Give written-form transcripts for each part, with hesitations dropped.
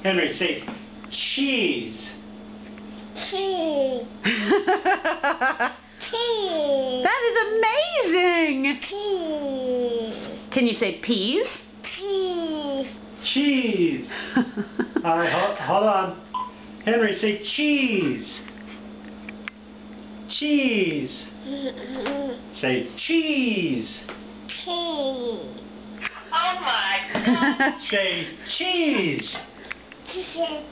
Henry, say cheese. Cheese. Cheese. That is amazing. Cheese. Can you say peas? Cheese. Cheese. Alright, hold on. Henry, say cheese. Cheese. Say cheese. Cheese. Oh my God. Say cheese. Cheese.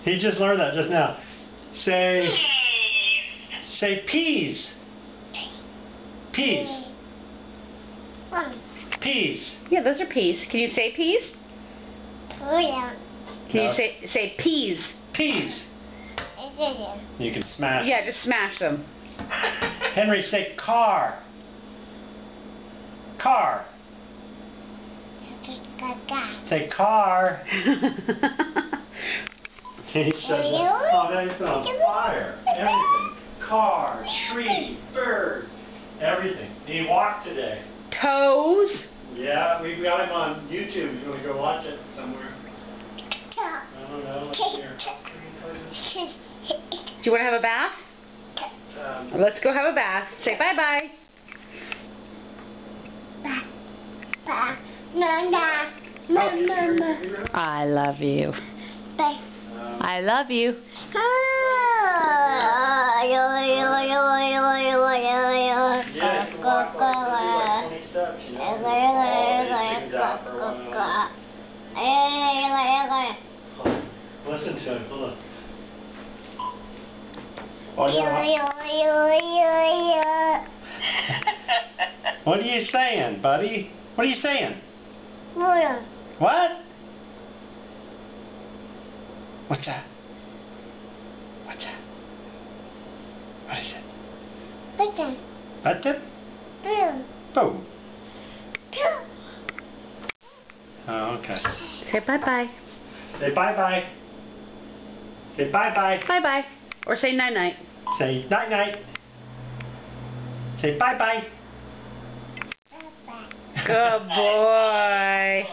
He just learned that just now. Say peas. Peas. Peas. Yeah, those are peas. Can you say peas? Oh yeah. Can No. you say peas? Peas. You can smash. Yeah, just smash them. Henry, say car. Car. Say car. He said, oh, that is on fire. Everything. Car, tree, bird, everything. He walked today. Toes. Yeah, we got him on YouTube. You want to go watch it somewhere? I don't know. Let's see here. Do you want to have a bath? Let's go have a bath. Say bye-bye. I love you. I love you. Yeah, you can walk like 20 steps, you know. All these things out for a while. Listen to him. Hold on. Oh, yeah. What are you saying, buddy? What are you saying? What? What's that? What's that? What is it? Button. Button? Boom. Oh, okay. Say bye-bye. Say bye-bye. Say bye-bye. Bye-bye. Or say night-night. Say night-night. Say bye-bye. Good boy.